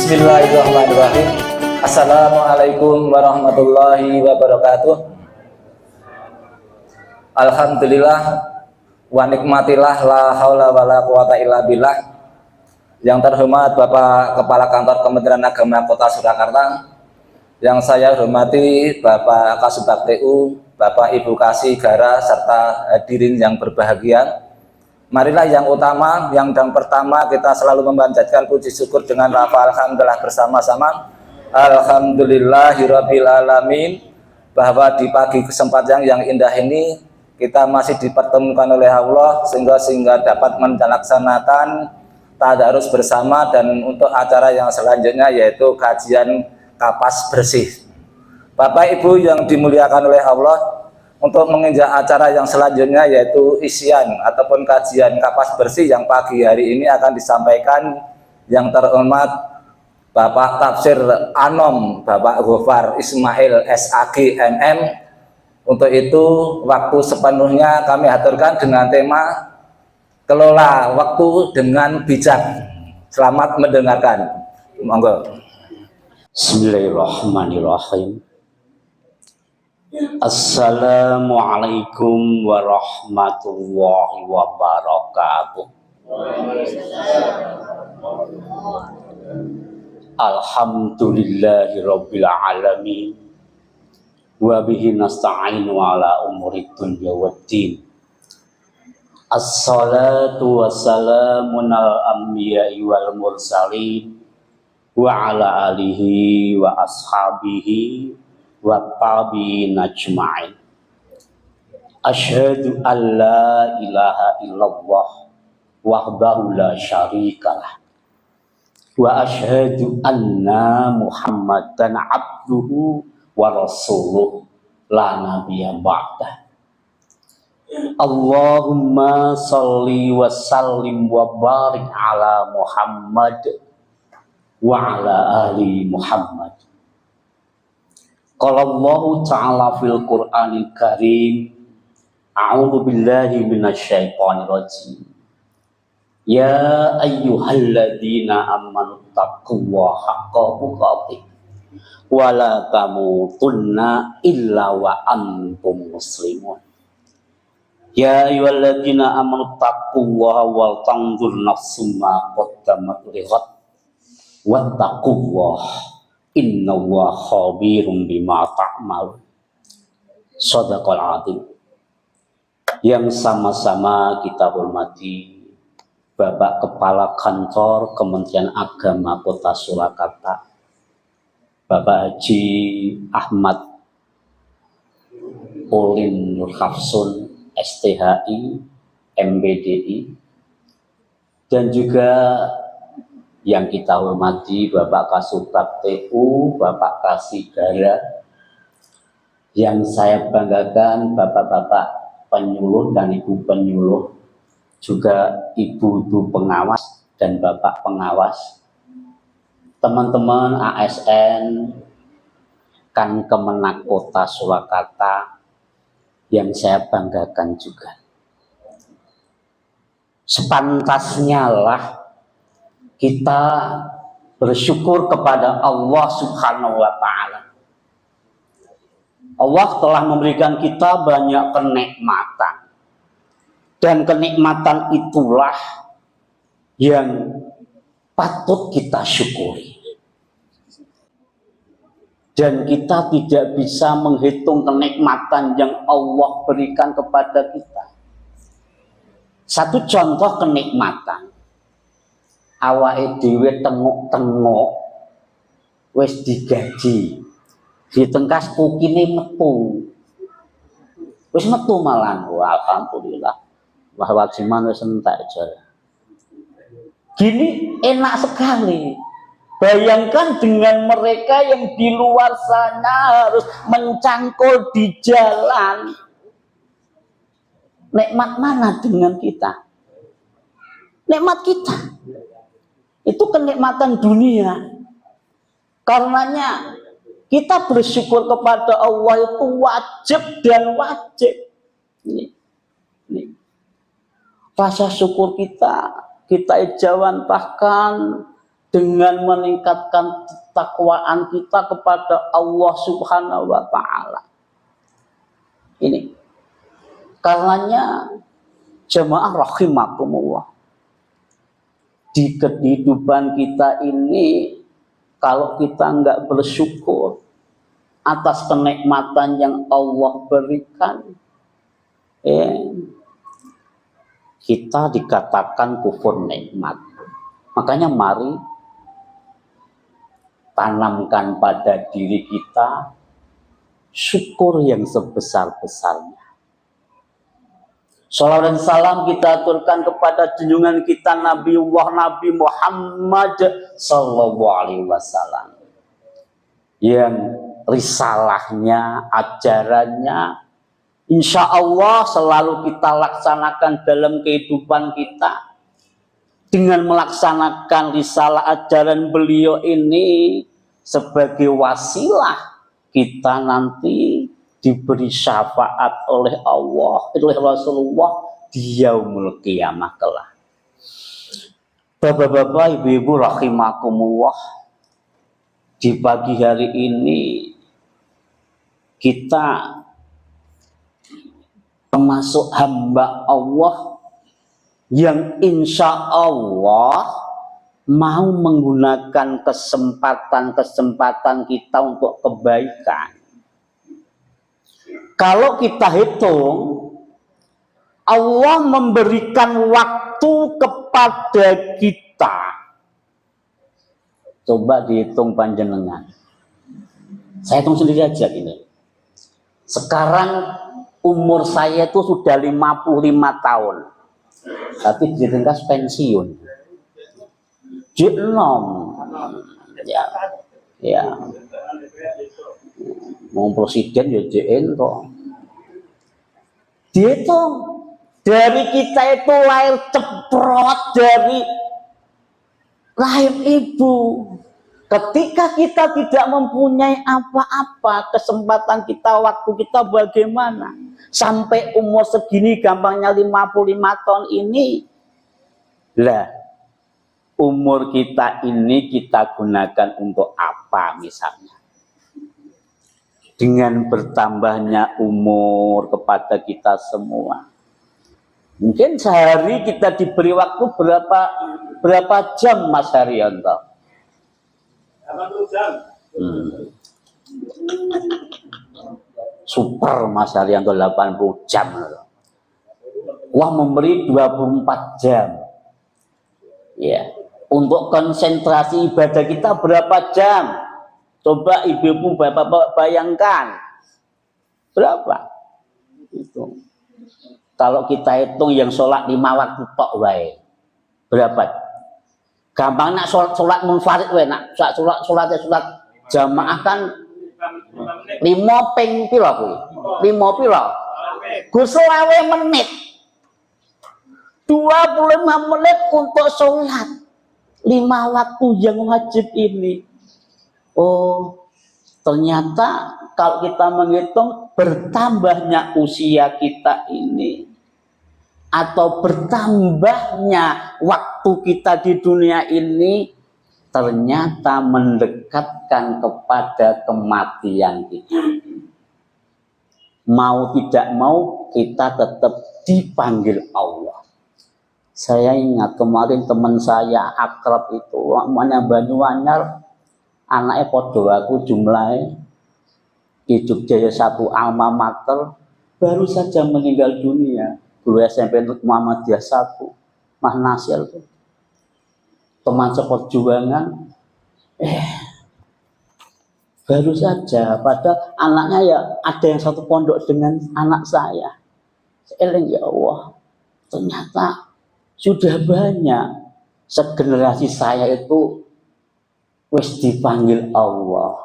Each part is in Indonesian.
Bismillahirrahmanirrahim. Assalamualaikum warahmatullahi wabarakatuh. Alhamdulillah wa nikmatillah la haula wala quwata illa billah. Yang terhormat Bapak Kepala Kantor Kementerian Agama Kota Surakarta, yang saya hormati Bapak Kasubag TU, Bapak Ibu Kasih Gara, serta hadirin yang berbahagia. Marilah yang utama, yang pertama kita selalu memanjatkan puji syukur dengan lafal alhamdulillah bersama-sama. Alhamdulillahirabbil alamin, bahwa di pagi kesempatan yang indah ini kita masih dipertemukan oleh Allah sehingga dapat melaksanakan tadarus bersama, dan untuk acara yang selanjutnya yaitu kajian kapas bersih. Bapak Ibu yang dimuliakan oleh Allah, untuk menginjak acara yang selanjutnya yaitu isian ataupun kajian kapas bersih yang pagi hari ini akan disampaikan yang terhormat Bapak Tafsir Anom Bapak Gofar Ismail SAG MM. Untuk itu waktu sepenuhnya kami aturkan dengan tema kelola waktu dengan bijak. Selamat mendengarkan, monggo. Bismillahirrahmanirrahim. Assalamualaikum warahmatullahi wabarakatuh. Alhamdulillahirabbil alamin, wa bihi nasta'inu ala umuri dunya waddin. Assalatu wassalamu ala anbiya'i wal mursalin wa ala alihi wa ashabihi wa tabi'in ajma'in. Asyhadu an la ilaha illallah wahdahu la syarikalah, wa asyhadu anna Muhammadan abduhu wa rasuluh la nabiyya ba'dah. Allahumma sholli wa sallim wa barik ala Muhammad wa ala ali Muhammad. Qala Allah Ta'ala fil Qur'anil Karim, a'udzu billahi minasyaitonir rajim. Ya ayyuhalladzina amanu taqullaha haqqa tuqatih wa la tamutunna illa wa antum muslimun. Ya ayyuhalladzina amanu taqullaha wal tanzur nafsum ma qaddamat lighad wattaqullaha innallaha khabirum bima ta'malun. Shadaqal adzim. Yang sama-sama kita hormati Bapak Kepala Kantor Kementerian Agama Kota Surakarta, Bapak Haji Ahmad Ulin Nur Hafsun STHI MBDI, dan juga yang kita hormati Bapak Kasubag TU, Bapak Kasih Gara, yang saya banggakan bapak-bapak penyuluh dan ibu penyuluh, juga ibu-ibu pengawas dan bapak pengawas, teman-teman ASN kan Kemenak Kota Surakarta yang saya banggakan juga. Sepantasnya lah kita bersyukur kepada Allah Subhanahu wa Ta'ala. Allah telah memberikan kita banyak kenikmatan, dan kenikmatan itulah yang patut kita syukuri. Dan kita tidak bisa menghitung kenikmatan yang Allah berikan kepada kita. Satu contoh kenikmatan, awake dhewe tengok-tengok wis digaji, ditengkas pukine metu, wis metu malah. Alhamdulillah, wah wajiman wis entek aja. Gini enak sekali. Bayangkan dengan mereka yang di luar sana harus mencangkul di jalan. Nikmat mana dengan kita? Nikmat kita itu kenikmatan dunia. Karenanya kita bersyukur kepada Allah itu wajib dan wajib. Ini. Rasa syukur kita ijawantahkan dengan meningkatkan ketakwaan kita kepada Allah Subhanahu wa taala. Ini karenanya jamaah rahimakumullah, di kehidupan kita ini kalau kita enggak bersyukur atas kenikmatan yang Allah berikan, kita dikatakan kufur nikmat. Makanya mari tanamkan pada diri kita syukur yang sebesar-besarnya. Salawat dan salam kita aturkan kepada junjungan kita Nabi Muhammad Sallallahu Alaihi Wasallam, yang risalahnya, ajarannya insya Allah selalu kita laksanakan dalam kehidupan kita. Dengan melaksanakan risalah ajaran beliau ini sebagai wasilah kita nanti diberi syafaat oleh Allah, oleh Rasulullah di yaumul qiyamah kelak. Bapak-bapak, ibu-ibu rahimakumullah, di pagi hari ini kita termasuk hamba Allah yang insya Allah mau menggunakan kesempatan kita untuk kebaikan. Kalau kita hitung, Allah memberikan waktu kepada kita. Coba dihitung panjenengan. Saya hitung sendiri aja ini. Sekarang umur saya itu sudah 55 tahun. Tapi diringkas pensiun. J6. Ya. Mau presiden ya JN kok. Dihitung dari kita itu lahir ceprot dari rahim ibu. Ketika kita tidak mempunyai apa-apa, kesempatan kita, waktu kita bagaimana? Sampai umur segini gampangnya 55 tahun ini. Lah, umur kita ini kita gunakan untuk apa misalnya? Dengan bertambahnya umur kepada kita semua. Mungkin sehari kita diberi waktu berapa jam Mas Haryanto? 80 jam. Super Mas Haryanto 80 jam. Wah, memberi 24 jam. Ya. Untuk konsentrasi ibadah kita berapa jam? Coba ibu-ibu bapak-bapak bayangkan. Berapa? Itu. Kalau kita hitung yang sholat 5 waktu tok wae. Berapa? Gampang nak sholat munfarid wae nak. Sholat jamaah kan 5 ping pira kuwi? 5 pira? Gus 20 menit. 25 menit untuk sholat 5 waktu yang wajib ini. Oh, ternyata kalau kita menghitung bertambahnya usia kita ini atau bertambahnya waktu kita di dunia ini ternyata mendekatkan kepada kematian kita. Mau tidak mau kita tetap dipanggil Allah. Saya ingat kemarin teman saya akrab itu namanya Banyuanyar, anaknya podo aku jumlahnya di Jogja 1 alma mater, baru saja meninggal dunia. Guru SMP Muhammadiyah 1, Mas Nasir tuh. Teman seperjuangan, baru saja, padahal anaknya ya ada yang satu pondok dengan anak saya. Seeling ya Allah, ternyata sudah banyak segenerasi saya itu wis dipanggil Allah.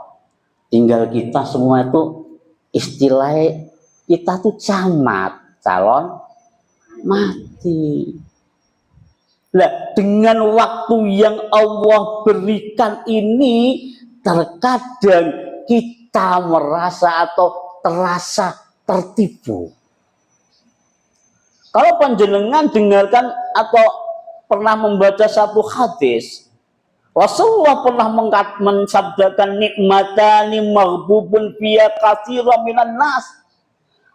Tinggal kita semua itu istilahnya kita tuh camat, calon mati. Nah, dengan waktu yang Allah berikan ini, terkadang kita merasa atau terasa tertipu. Kalau panjenengan dengarkan atau pernah membaca satu hadis, Rasulullah pernah mensabdakan nikmatani maghbubun fiya katsiran minan nas,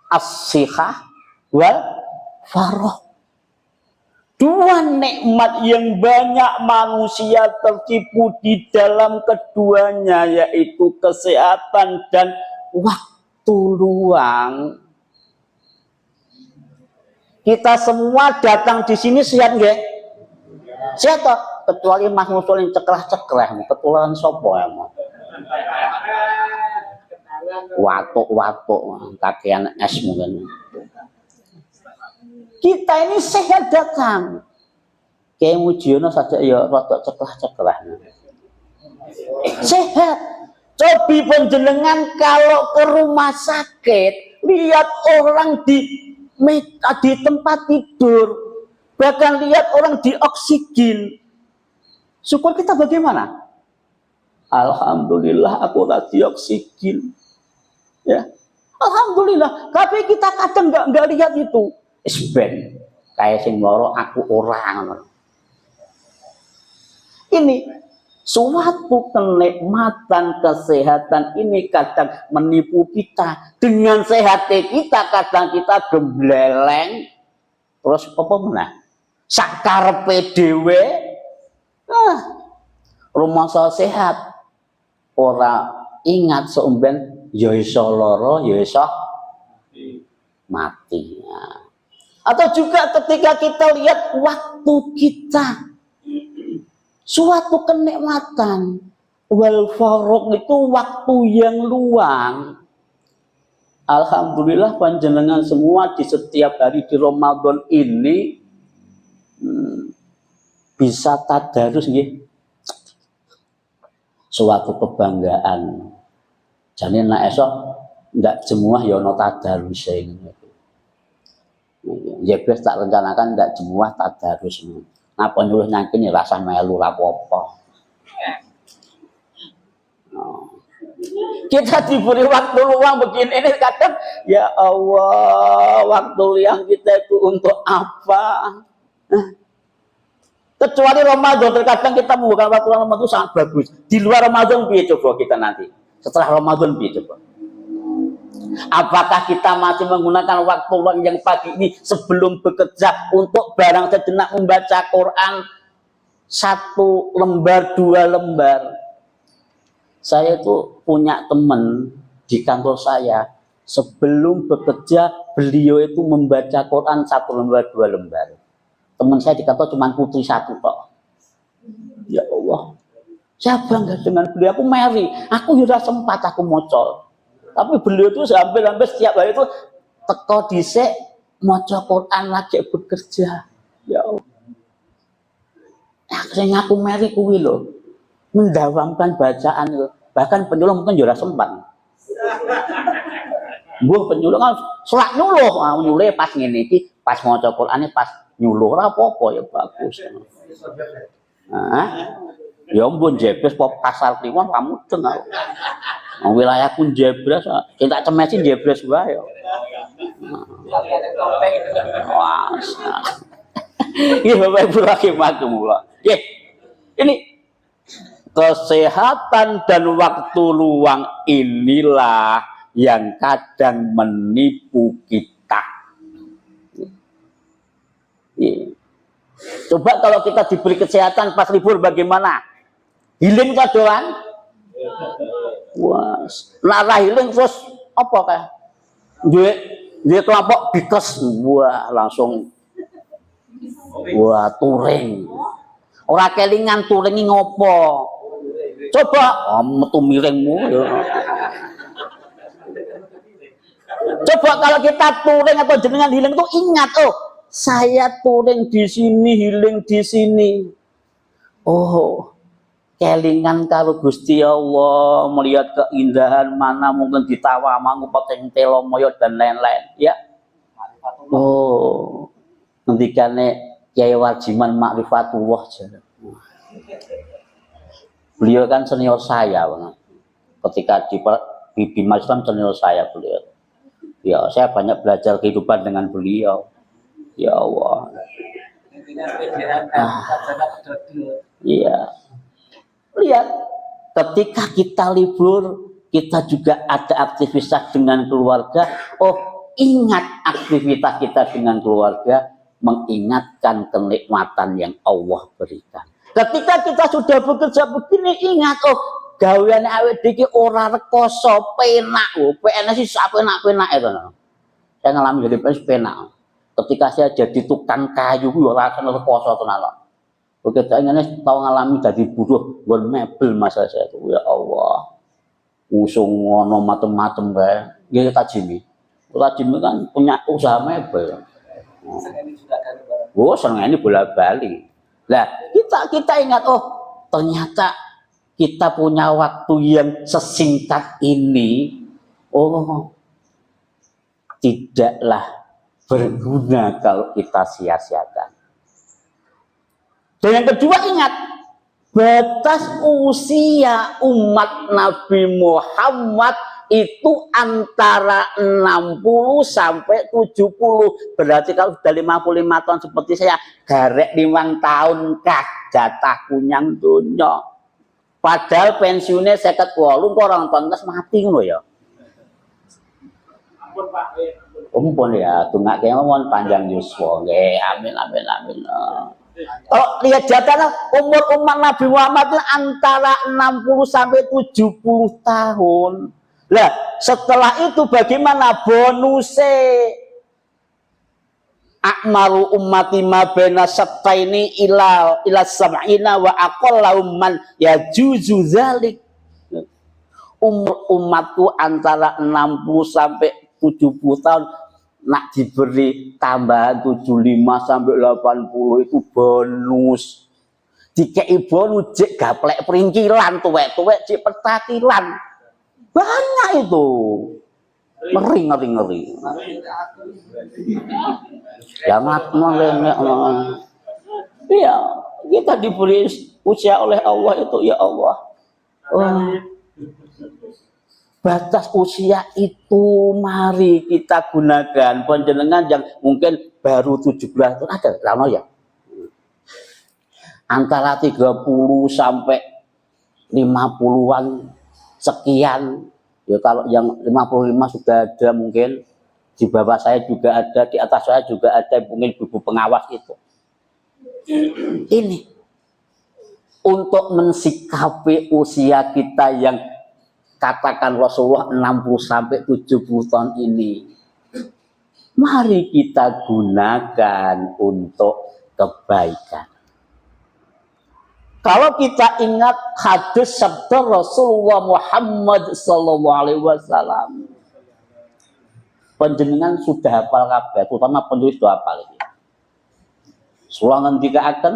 as-sihah wal farah. Dua nikmat yang banyak manusia tertipu di dalam keduanya, yaitu kesehatan dan waktu luang. Kita semua datang di sini sehat nggih? Sehat toh? Kecuali Mas Musul yang cekrah-cekrah, ketularan sopo emang. Watuk-watuk, kakean es mungkin. Kita ini sehat datang. Kayak Mujiono saja ya rada cekrah-cekrah. Sehat. Cobi penjenengan kalau ke rumah sakit, lihat orang di tempat tidur, bahkan lihat orang di oksigen. Syukur kita bagaimana? Alhamdulillah aku lagi oksigen. Ya. Alhamdulillah. Tapi kita kadang nggak lihat itu. Isben kayak sing loro aku orang. Ini suatu kenikmatan kesehatan ini kadang menipu kita. Dengan sehatnya kita kadang kita gembleleng. Terus apa meneh? Sakarepe dhewe. Rumah sehat. Ora ingat seumben ya iso lara, ya iso mati. Nah. Atau juga ketika kita lihat waktu kita, suatu kenikmatan. Wal faraq itu waktu yang luang. Alhamdulillah panjenengan semua di setiap hari di Ramadan ini bisa tadarus nggih. Suatu kebanggaan. Jane nek esok ndak jemuah ya ana tadarus ngono. Ya wis tak rencanakan ndak jemuah tadarus. Napa nyuruh nyangkin ya rasah melu ra apa-apa. Kita diberi waktu luang begini ini kadang ya Allah, waktu luang kita itu untuk apa? Kecuali Ramadan, terkadang kita membuka waktu Ramadan itu sangat bagus. Di luar Ramadan piye coba kita nanti? Setelah Ramadan piye coba? Apakah kita masih menggunakan waktu luang yang pagi ini sebelum bekerja untuk barang sejenak membaca Quran 1 lembar, 2 lembar? Saya itu punya teman di kantor saya, sebelum bekerja beliau itu membaca Quran 1 lembar, 2 lembar. Teman saya di kantor cuma putri 1 kok. Ya Allah, saya bangga dengan beliau. Aku meri, aku sudah sempat aku mocol. Tapi beliau itu sampai setiap hari itu teko dhisik maca Quran lagi bekerja. Ya Allah. Akhirnya aku meri kuwi lho. Mendawamkan bacaan itu. Bahkan penyuluh mungkin juga sempat. Mbuh penyuluh kan selak nyuluh, nyuluh pas ngene iki, pas maca Qur'ane pas nyuluh ora apa-apa ya bagus. Nah, ya ampun jebres pop pasar kliwon ra mudeng aku. Wilayahku jebres, kita cemesin jebres wae ya. Wah. Iki Bapak Ibu rahimakumullah. Nggih. Ini kesehatan dan waktu luang inilah yang kadang menipu kita. Coba kalau kita diberi kesehatan pas libur bagaimana? Healing kadoan? Wah, lara healing terus apa kah? Dia kelompok bikes, wah langsung wah touring. Ora kelingan touringi ngopo? Coba metu miringmu ya. Coba kalau kita touring atau jenengan healing itu ingat, oh saya touring di sini, healing di sini. Oh, kelingan karo Gusti Allah, melihat keindahan mana mungkin di Tawamangu, Peteng Telomoyo dan lain-lain, ya. Oh, ngendikane Kyai Warjiman Ma'rifatullah jare. Beliau kan senior saya, Bang. Ketika di Bima Islam senior saya beliau. Ya, saya banyak belajar kehidupan dengan beliau. Ya Allah. Iya. lihat ketika kita libur, kita juga ada aktivitas dengan keluarga. Oh, ingat aktivitas kita dengan keluarga, mengingatkan kenikmatan yang Allah berikan. Ketika kita sudah bekerja begini, ingat, oh, gaweane awake dhewe ora rekoso, penak. Oh, PNS sih penak-penak itu. Saya ngalami jadi PNS penak. Ketika saya jadi tukang kayu, ora kena rekoso tenan. Oke, saya tahu ngalami jadi buruh nggon mebel masa saya itu. Ya Allah. Usung ngono macem-macem bae. Nggih Tajimi. Tajimi kan punya usaha mebel. Oh, seneng ini bola-bali. Nah, kita ingat, oh, ternyata kita punya waktu yang sesingkat ini. Oh, tidaklah berguna kalau kita sia-siakan. Dan yang kedua, ingat batas usia umat Nabi Muhammad itu antara 60 sampai 70. Berarti kalau sudah 55 tahun seperti saya, garek 5 tahun jatah kunyang dunya. Padahal pensiunnya 58 kok orang tonton mati ngono ya. Ampun Pak. Ampun ya, tungake mohon panjang yuswa. Nggih, amin amin amin. Kalau lihat jatah umur umat Nabi Muhammad itu antara 60 sampai 70 tahun. Lah, setelah itu bagaimana bonusnya? Akmaru ummati ma baina sattaini ila sab'ina wa aqallu man yajuzu dzalik. Umur umatku antara 60 sampai 70 tahun. Nak diberi tambahan 75 sampai 80 itu bonus. Dikei bonus jek gaplek peringkilan, tuwek-tuwek jek petakilan. Banyak itu. Ngeri. Ya iya, kita diberi usia oleh Allah itu, ya Allah. Batas usia itu mari kita gunakan. Panjenengan yang mungkin baru 17 tahun ada lama ya. Antara 30 sampai 50-an sekian. Ya kalau yang 55 sudah ada mungkin, di bawah saya juga ada, di atas saya juga ada, mungkin ibu pengawas itu. Ini untuk mensikapi usia kita yang katakan Rasulullah 60 sampai 70 tahun ini. Mari kita gunakan untuk kebaikan. Kalau kita ingat hadis sabda Rasulullah Muhammad sallallahu alaihi wasallam. Panjenengan sudah hafal kabeh, terutama penulis sudah hafal iki. Sulangan dikatakan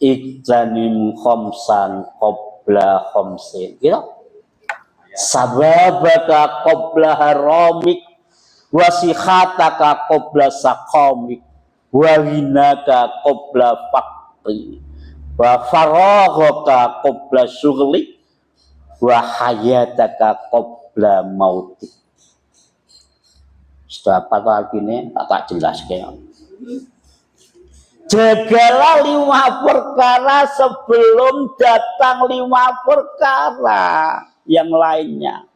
ijtanim khamsan qabla khamsin. Gitu? Sababaka qabla haramik wasikhataka qabla saqamik wa ghinaka qabla faqri wa faraghaka qabla syughlik wa hayataka qabla mautik. Sudah apa lagi ini tak jelaskan. Jagalah 5 perkara sebelum datang 5 perkara yang lainnya.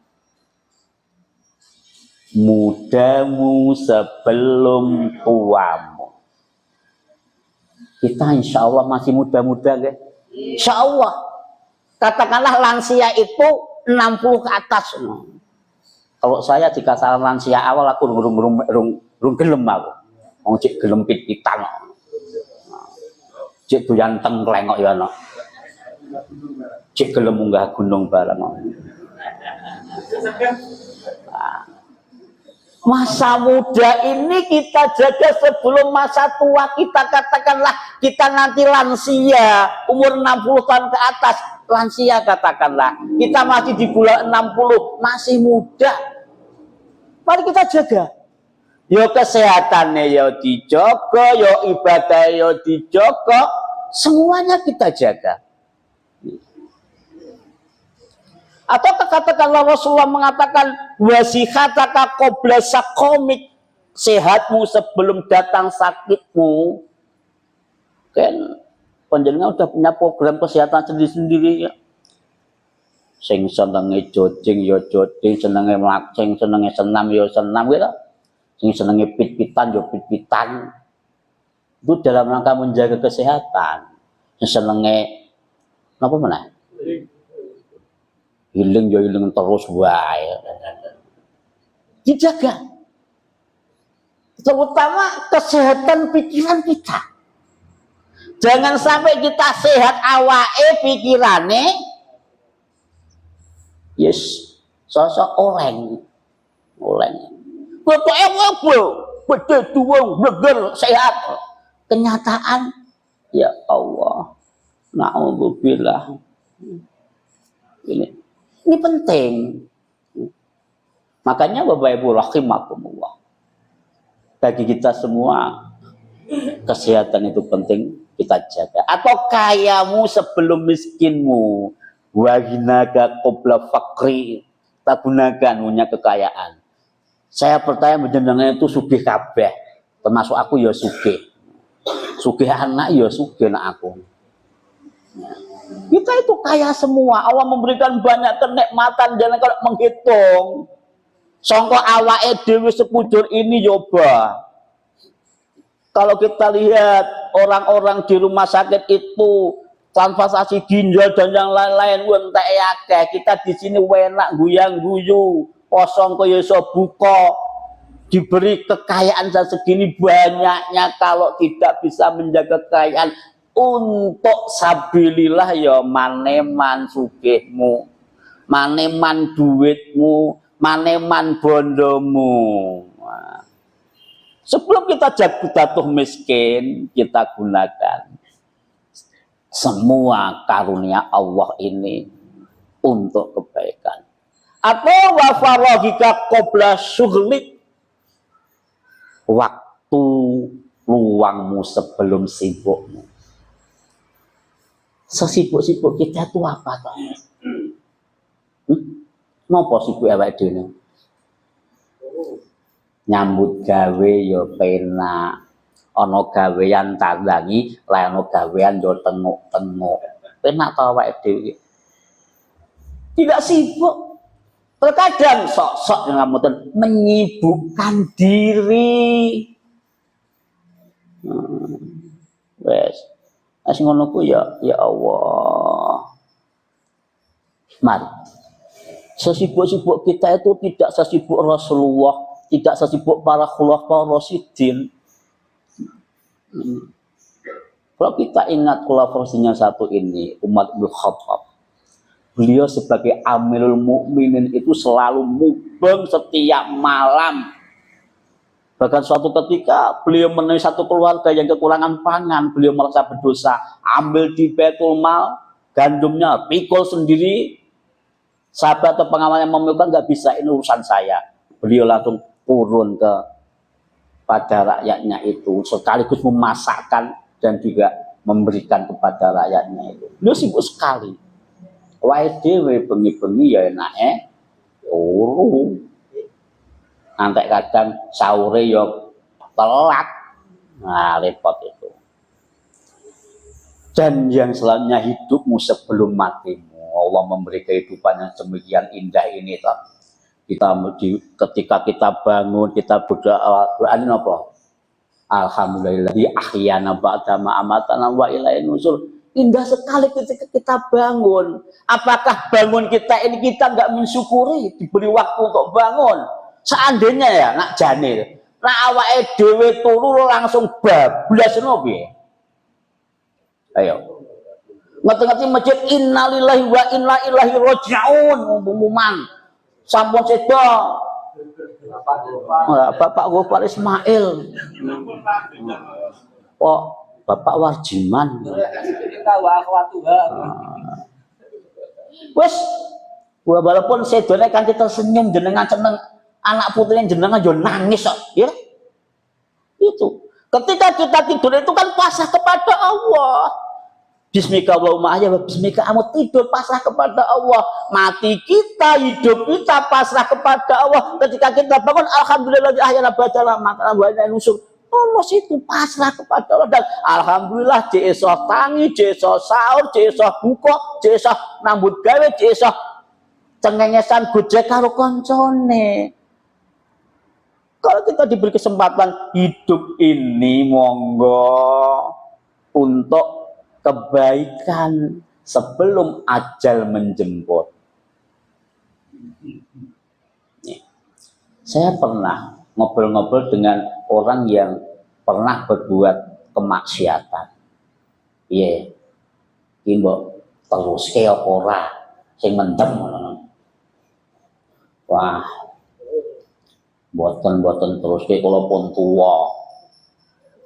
Mudamu sebelum tuamu. Kita insya Allah masih muda-muda, guys. Insya Allah. Katakanlah lansia itu 60 ke atas. Kalau saya dikatakan lansia awal, aku rung gelem aku. Wong cek gelem pit-pitan. Cek doyan tengkleng kok ya ana. Cek gelem munggah gunung bareng. Masa muda ini kita jaga sebelum masa tua kita. Katakanlah kita nanti lansia umur 60 tahun ke atas, lansia katakanlah kita masih di bulan 60, masih muda. Mari kita jaga. Yo kesehatannya yo dijaga, yo ibadah yo dijaga, semuanya kita jaga. Atau katakanlah Rasulullah mengatakan wasihataka qabla saqamik, sehatmu sebelum datang sakitmu. Kan panjenengan udah punya program kesehatan sendiri-sendiri ya. Sing senenge jogging ya jogging, senenge mlaksing, senenge senam ya senam gitu. Sing senenge pit-pitan ya pit-pitan. Itu dalam rangka menjaga kesehatan. Sing senenge napa meneh? Healing ya healing terus wae. Dijaga. Terutama kesehatan pikiran kita. Jangan sampai kita sehat awake pikirane yes sosok oleng. Pokoke ngopo? Bedhe tuwung bleger sehat. Kenyataan ya Allah. Nauzubillah. Ini penting. Makanya Bapak Ibu rahimakumullah. Bagi kita semua kesehatan itu penting kita jaga. Atau kayamu sebelum miskinmu. Wa ghinaka qabla faqri. Tak gunakan punya kekayaan. Saya percaya menjenengan itu sugih kabeh. Termasuk aku ya sugih. Sugih anak ya sugih anak aku. Kita itu kaya semua. Allah memberikan banyak kenikmatan. Jangan kalau menghitung. Sangka awake dhewe sekujur ini coba. Kalau kita lihat orang-orang di rumah sakit itu transplantasi ginjal dan yang lain-lain entek akeh. Kita di sini enak guyang-guyu, kosong kaya iso buka. Diberi kekayaan segini banyaknya kalau tidak bisa menjaga kekayaan untuk sabilillah ya maneman sugihmu, maneman duitmu, maneman bondomu. Nah, sebelum kita jatuh miskin, kita gunakan semua karunia Allah ini untuk kebaikan. Atau wa faragika qabla syughlik, waktu luangmu sebelum sibukmu. Sesibuk-sibuk kita itu apa toh? Napa sibuk awake dhewe? Nyambut gawe ya penak. Ana gawean tandangi, lan ana gawean yo tenguk-tenguk. Penak ta awake dhewe. Tidak sibuk. Terkadang sok-sok yang ngapunten menyibukkan diri. Wes. As ngono ku ya Allah. Mari. Sesibuk-sibuk kita itu tidak sesibuk Rasulullah, tidak sesibuk para khulafaur rasyidin. Kalau kita ingat khulafaur rasyidin satu ini, Umar bin Khattab. Beliau sebagai Amirul Mukminin itu selalu mubeng setiap malam. Bahkan suatu ketika beliau menemui satu keluarga yang kekurangan pangan, beliau merasa berdosa, ambil di Baitul Mal, gandumnya pikul sendiri. Sahabat atau pengawal yang memikirkan nggak bisa, ini urusan saya. Beliau langsung turun pada rakyatnya itu, sekaligus memasakkan dan juga memberikan kepada rakyatnya itu. Beliau sibuk sekali. Wae dhewe bengi-bengi ya enake turu. Antek kadang sahur ya telat. Nah, repot itu. Dan yang selanjutnya hidupmu sebelum matimu. Allah memberi kehidupan yang demikian indah ini toh. Ketika kita bangun, kita berdoa apa? Alhamdulillah ahyana ba'da ma amatana wa ilaihi nusyur. Indah sekali ketika kita bangun. Apakah bangun kita ini kita nggak mensyukuri diberi waktu untuk bangun? Seandainya ya nak jane, nak awake dhewe turu langsung bablas ngono piye? Ayo. Ngerti-ngerti masjid innalillahi wa inna ilaihi raji'un umuman. Sampun seda. Bapak Gofar Ismail. Kok Bapak Warjiman. Wes, walaupun sedone kan kita senyum jenengan seneng, anak putrinya jenengan yo nangis kok, ya. Itu. Ketika kita tidur itu kan pasrah kepada Allah. Bismika Allahumma ahya wa bismika amut, tidur pasrah kepada Allah. Mati kita, hidup kita pasrah kepada Allah. Ketika kita bangun alhamdulillah ahyana ba'da ma amatana wa ilaihi nusyur. Allah itu pasrah kepada Allah dan alhamdulillah jek iso tangi, jek iso sahur, jek iso buka, jek iso nambut gawe, jek iso cengengesan gojek karo koncone. Kalau kita diberi kesempatan hidup ini, monggo untuk kebaikan sebelum ajal menjemput. Saya pernah ngobrol-ngobrol dengan orang yang pernah berbuat kemaksiatan. Iya, mbok terus ke apa ora sing mendem ngono. Wah, boten terus ke kula pun tuwa.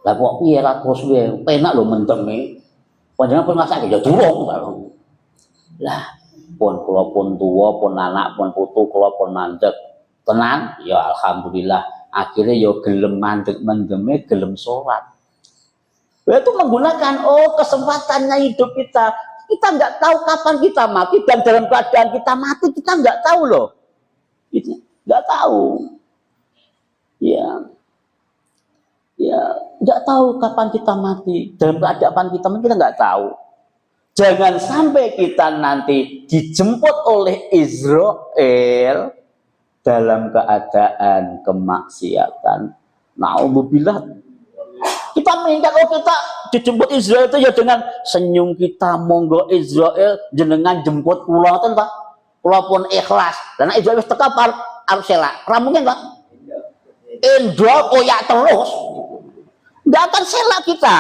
Lah kok piye ra terus piye? Penak lho mendeme. Panjenengan pun ngrasake ya durung. Lah, pun kula pun tuwa, pun anak, pun putu kula pun mandeg. Tenan, ya alhamdulillah. Akhirnya ya gelem mandeg mendeme, gelem sholat. Itu menggunakan kesempatannya hidup kita. Kita nggak tahu kapan kita mati dan dalam keadaan kita mati kita nggak tahu loh. Nggak tahu. Ya, nggak tahu kapan kita mati. Dalam keadaan kita mati kita nggak tahu. Jangan sampai kita nanti dijemput oleh Israel dalam keadaan kemaksiatan. Na'udzubillah. Kita minta kalau kita dijemput Israel itu ya dengan senyum kita, monggo Israel jenengan jemput kula ngoten Pak. Kula pun ikhlas. Karena Israel wis teka arep selak. Ora mungkin Pak. Endo koyak terus. Enggak akan selak kita.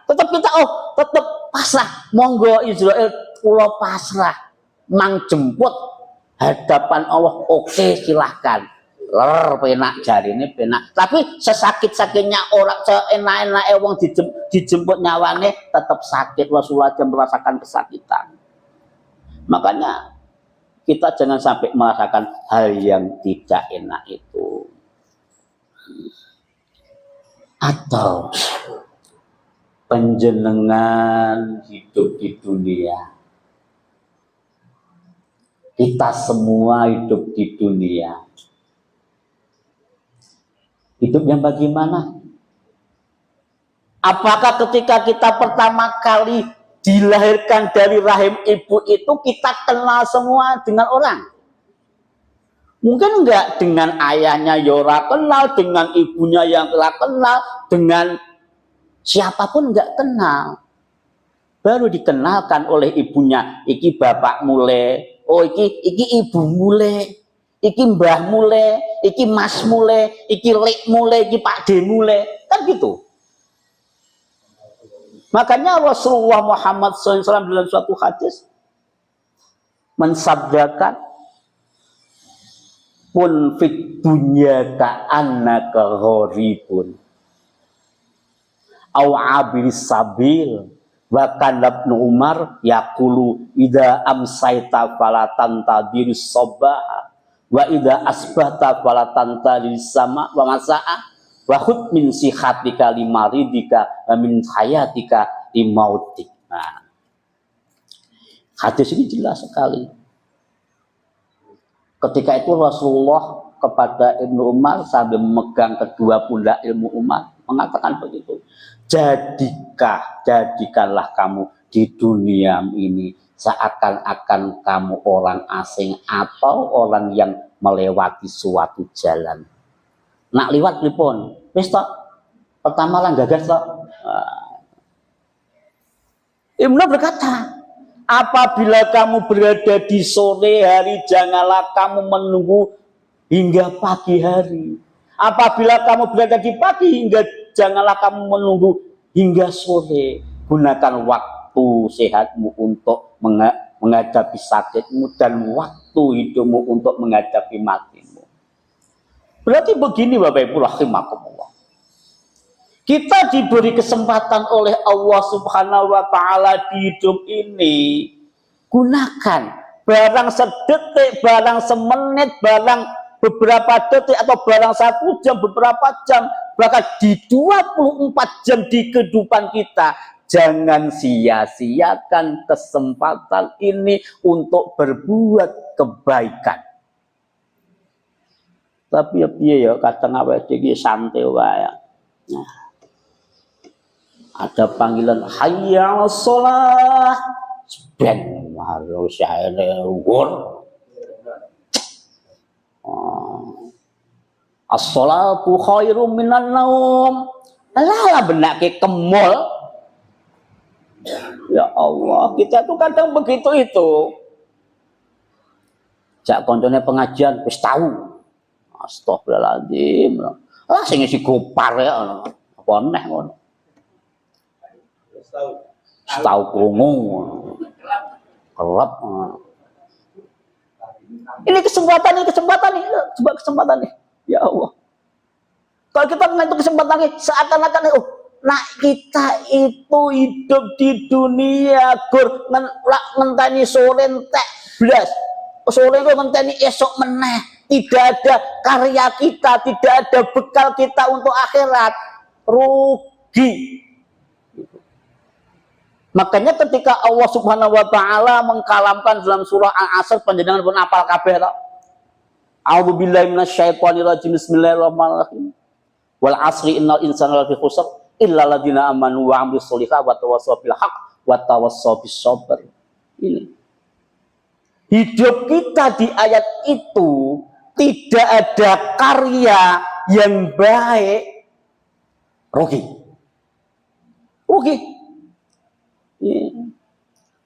Tetap kita tetap pasrah. Monggo Israel kula pasrah. Mang jemput hadapan Allah, oke silahkan. Penak jarine penak. Tapi sesakit-sakitnya orang, seenak-enake wong dijemput nyawane tetap sakit. Rasulullah aja merasakan kesakitan. Makanya kita jangan sampai merasakan hal yang tidak enak itu. Atau panjenengan hidup di dunia. Kita semua hidup di dunia. Hidup yang bagaimana? Apakah ketika kita pertama kali dilahirkan dari rahim ibu itu kita kenal semua dengan orang? Mungkin enggak, dengan ayahnya ya ora kenal, dengan ibunya yang ora kenal, dengan siapapun enggak kenal. Baru dikenalkan oleh ibunya, iki bapak mule, iki ibu mule. Iki mbah mule, iki mas mule, iki lek mule, iki pak de mule, kan gitu. Makanya Rasulullah Muhammad SAW dalam suatu hadis mensabdakan, pun fit dunya ka'annaka gharibun aw abiris sabil. Bahkan Ibnu Umar yaqulu idza amsayta fala tantadiris sabah wa idza asbahta fala tantadiris sama wa masaa wa khud min sihatika limaridika wa min hayatika limautik. Nah, hadis ini jelas sekali. Ketika itu Rasulullah kepada Ibnu Umar sambil memegang kedua pundak ilmu Umar mengatakan begitu. Jadikanlah kamu di dunia ini seakan-akan kamu orang asing atau orang yang melewati suatu jalan. Nak liwat pripun? Wis tok. Pertama lang gagas tok. Ibnu berkata, apabila kamu berada di sore hari, janganlah kamu menunggu hingga pagi hari. Apabila kamu berada di pagi, janganlah kamu menunggu hingga sore. Gunakan waktu sehatmu untuk menghadapi sakitmu dan waktu hidupmu untuk menghadapi matimu. Berarti begini Bapak Ibu rahimakumullah. Kita diberi kesempatan oleh Allah Subhanahu wa taala di hidup ini. Gunakan barang sedetik, barang semenit, barang beberapa detik atau barang 1 jam, beberapa jam, bahkan di 24 jam di kehidupan kita. Jangan sia-siakan kesempatan ini untuk berbuat kebaikan. Tapi ya piye ya kadang awake dhewe santai wae. Nah, ada panggilan hayya 'alas shalah. Ben harus saya nggur. As-sholatu khairum minan naum. Lah benak ke kemol. Ya Allah, kita tuh kadang begitu itu. Jak koncone pengajian wis tahu. Astagfirullahaladzim. Lah sing isi gopar ya. Apa neh ngono. Tahu krungu. Kelap. Ini kesempatan nih. Coba kesempatan nih. Ya Allah. Kalau kita mengenai kesempatan ini, seakan-akan nah kita itu hidup di dunia gur ngenteni sore entek blas. Sore itu ngenteni esok meneh. Tidak ada karya kita, tidak ada bekal kita untuk akhirat. Rugi. Makanya ketika Allah Subhanahu wa taala mengkalamkan dalam surah Al-Asr, panjenengan pun apal kabeh ta. A'udzubillahi minasyaitonir rajim. Bismillahirrahmanirrahim. Wal 'asri innal insana lafi khusr illa alladziina amanu wa 'amilus sholihat wa tawassaw bil haqq wa tawassaw bis sabr. Ini. Hidup kita di ayat itu tidak ada karya yang baik, rugi.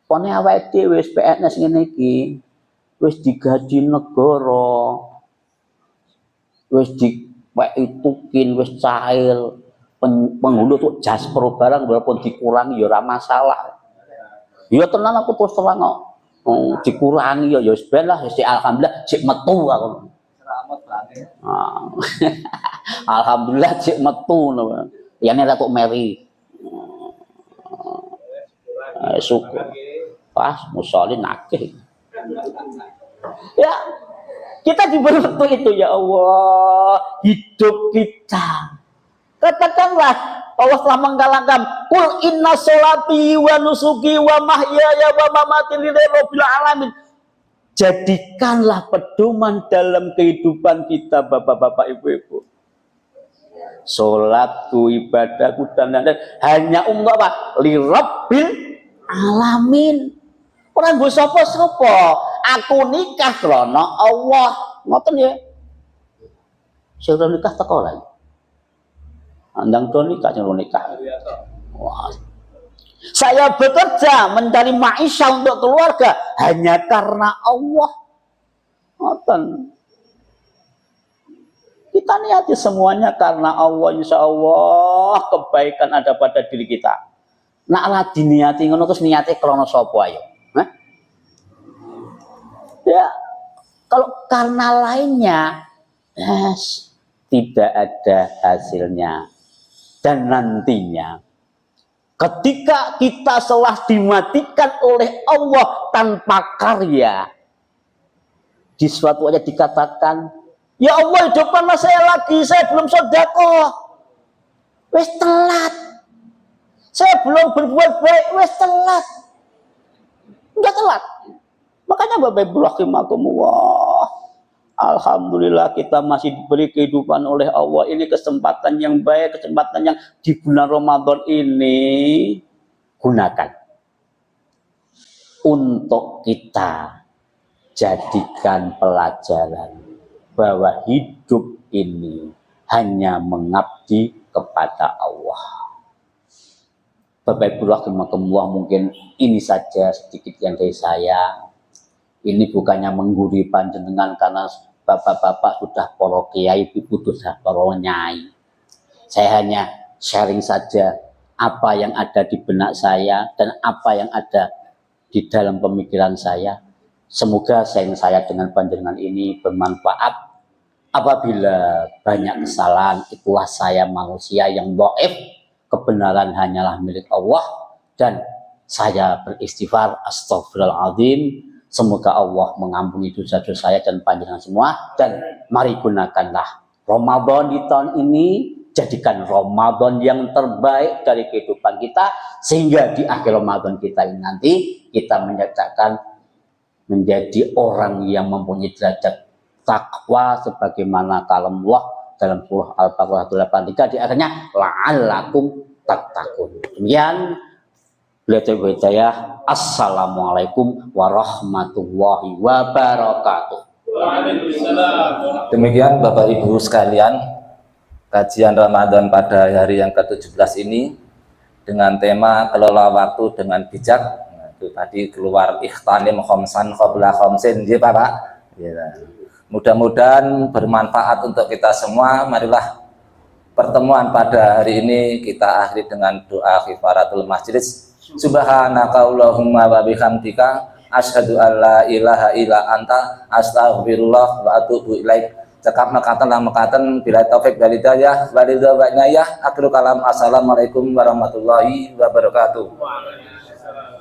Pone awake dhewe wis PNS ngene iki, wis digaji negara, wis diweki tukin, wis cair, penghulu tuh jasper barang walaupun dikurangi ya ora masalah. Ya tenan aku terus terang kok. Dikurangi ya wis ben lah, wis alhamdulillah sik metu aku. Alhamdulillah sik metu. Ya nek tok meri. Syukur. Pas musolin akeh. Ya, kita diberi waktu itu ya Allah, hidup kita. Katakanlah Allah telah menggalakkan kul inna sholati wa nusuki wa mahyaya wa mamati lillahi rabbil alamin. Jadikanlah pedoman dalam kehidupan kita bapak-bapak ibu-ibu. Sholatku, ibadahku dan lain-lain hanya untuk apa? Lirabbil alamin. Orang gue sopo-sopo, aku nikah karena Allah. Ngoten ya. Saya nikah teko lagi. Andang tuh nikah, jangan nikah. Wah. Saya bekerja mencari maisha untuk keluarga hanya karena Allah. Ngoten. Kita niati semuanya karena Allah, insya Allah kebaikan ada pada diri kita. Nak lah diniati ngono terus niati krono sopo ayo. Ya, kalau karena lainnya, yes, tidak ada hasilnya. Dan nantinya, ketika kita telah dimatikan oleh Allah tanpa karya, di suatu ayat dikatakan, ya Allah hidupkanlah saya lagi, saya belum sedekah, wes telat. Saya belum berbuat baik, wes telat. Enggak telat. Makanya Bapak Ibu rahimakumullah, alhamdulillah kita masih diberi kehidupan oleh Allah. Ini kesempatan yang baik, kesempatan yang di bulan Ramadan ini gunakan untuk kita jadikan pelajaran bahwa hidup ini hanya mengabdi kepada Allah. Bapak Ibu rahimakumullah, mungkin ini saja sedikit yang dari saya. Ini bukannya mengguri panjenengan karena bapak-bapak sudah para kiai, ibu sudah para nyai. Saya hanya sharing saja apa yang ada di benak saya dan apa yang ada di dalam pemikiran saya. Semoga sharing saya dengan panjenengan ini bermanfaat. Apabila banyak kesalahan, itulah saya manusia yang dhaif. Kebenaran hanyalah milik Allah dan saya beristighfar, astaghfirullahaladzim. Semoga Allah mengampuni dosa-dosa saya dan panjenengan semua. Dan mari gunakanlah Ramadan di tahun ini, jadikan Ramadan yang terbaik dari kehidupan kita, sehingga di akhir Ramadan kita ini nanti kita menyatakan menjadi orang yang mempunyai derajat takwa sebagaimana kalam Allah dalam surah Al-Baqarah 83 di akhirnya la'allakum tattaqun. Demikian Assalamualaikum warahmatullahi wabarakatuh. Waalaikumsalam. Demikian Bapak Ibu sekalian, kajian Ramadan pada hari yang ke-17 ini dengan tema kelola waktu dengan bijak. Nah, itu tadi keluar ikhtanim khomsan qabla khomsin, ya Pak. Ya. Mudah-mudahan bermanfaat untuk kita semua. Marilah pertemuan pada hari ini kita akhiri dengan doa kifaratul majlis. Subhanaka Allahumma wa bihamdika asyhadu an la ilaha illa anta astaghfirullah wa atubu ilaik. Cekap mekatan lang mekaten bila taufik wal hidayah wal ridha. Akhirul kalam, assalamualaikum warahmatullahi wabarakatuh. Waalaikumsalam.